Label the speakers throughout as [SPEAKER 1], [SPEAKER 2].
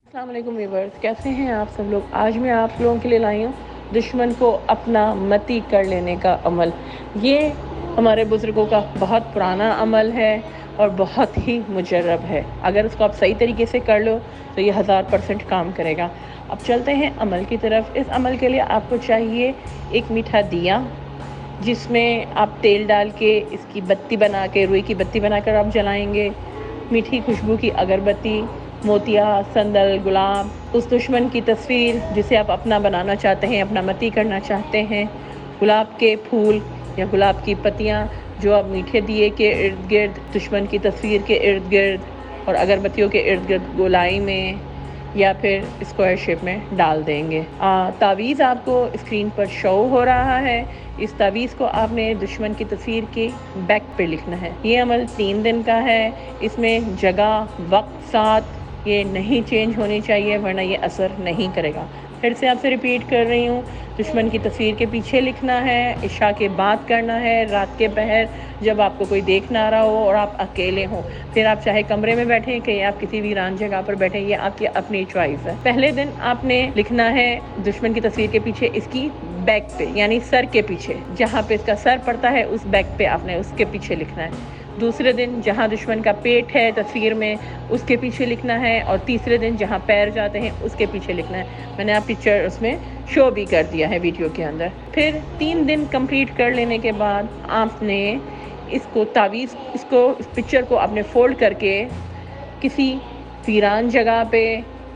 [SPEAKER 1] अस्सलाम वालेकुम व्यूअर्स, कैसे हैं आप सब लोग। आज मैं आप लोगों के लिए लाई हूँ दुश्मन को अपना मती कर लेने का अमल। ये हमारे बुज़ुर्गों का बहुत पुराना अमल है और बहुत ही मुजर्रब है। अगर उसको आप सही तरीके से कर लो तो ये 1000% काम करेगा। अब चलते हैं अमल की तरफ। इस अमल के लिए आपको चाहिए एक मीठा दिया, जिसमें आप तेल डाल के इसकी बत्ती बना के, रुई की बत्ती बनाकर आप जलाएंगे। मीठी खुशबू की अगरबत्ती, मोतिया, संदल, गुलाब, उस दुश्मन की तस्वीर जिसे आप अपना बनाना चाहते हैं, अपना मती करना चाहते हैं, गुलाब के फूल या गुलाब की पत्तियाँ जो आप मीठे दिए के इर्द गिर्द, दुश्मन की तस्वीर के इर्द गिर्द और अगरबत्तियों के इर्द गिर्द गोलाई में या फिर स्क्वायर शेप में डाल देंगे। तावीज़ आपको स्क्रीन पर शो हो रहा है। इस तावीज़ को आपने दुश्मन की तस्वीर के बैक पे लिखना है। ये अमल 3 दिन का है। इसमें जगह, वक्त, साथ ये नहीं चेंज होनी चाहिए, वरना ये असर नहीं करेगा। फिर से आपसे रिपीट कर रही हूँ, दुश्मन की तस्वीर के पीछे लिखना है, इशा के बाद करना है, रात के पहर जब आपको कोई देख ना रहा हो और आप अकेले हों। फिर आप चाहे कमरे में बैठें कि आप किसी वीरान जगह पर बैठें, ये आपकी अपनी चॉइस है। पहले दिन आपने लिखना है दुश्मन की तस्वीर के पीछे इसकी बैक पे, यानी सर के पीछे, जहाँ पे इसका सर पड़ता है उस बैक पे आपने उसके पीछे लिखना है। दूसरे दिन जहाँ दुश्मन का पेट है तस्वीर में उसके पीछे लिखना है, और तीसरे दिन जहाँ पैर जाते हैं उसके पीछे लिखना है। मैंने आप पिक्चर उसमें शो भी कर दिया है वीडियो के अंदर। फिर 3 दिन कंप्लीट कर लेने के बाद आपने इसको तावीज़, इसको इस पिक्चर को आपने फोल्ड करके किसी वीरान जगह पे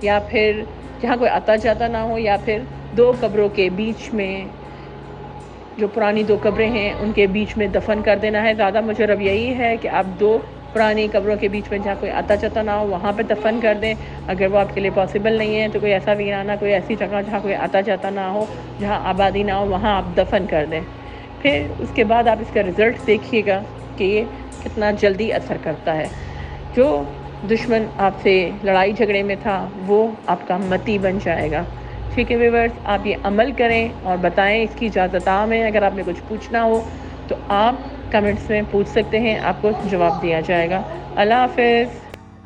[SPEAKER 1] या फिर जहाँ कोई आता जाता ना हो, या फिर 2 कब्रों के बीच में, जो पुरानी 2 कब्रें हैं उनके बीच में दफन कर देना है। ज़्यादा मुजरब यही है कि आप 2 पुरानी कब्रों के बीच में जहाँ कोई आता जाता ना हो वहाँ पे दफन कर दें। अगर वो आपके लिए पॉसिबल नहीं है तो कोई ऐसा वीराना, कोई ऐसी जगह जहाँ कोई आता जाता ना हो, जहाँ आबादी ना हो, वहाँ आप दफन कर दें। फिर उसके बाद आप इसका रिज़ल्ट देखिएगा कि ये कितना जल्दी असर करता है। जो दुश्मन आपसे लड़ाई झगड़े में था वो आपका मती बन जाएगा। ठीक है व्यूअर्स, आप ये अमल करें और बताएं। इसकी इजाज़त आम है। अगर आपने कुछ पूछना हो तो आप कमेंट्स में पूछ सकते हैं, आपको जवाब दिया जाएगा। अल्लाह हाफ़िज़।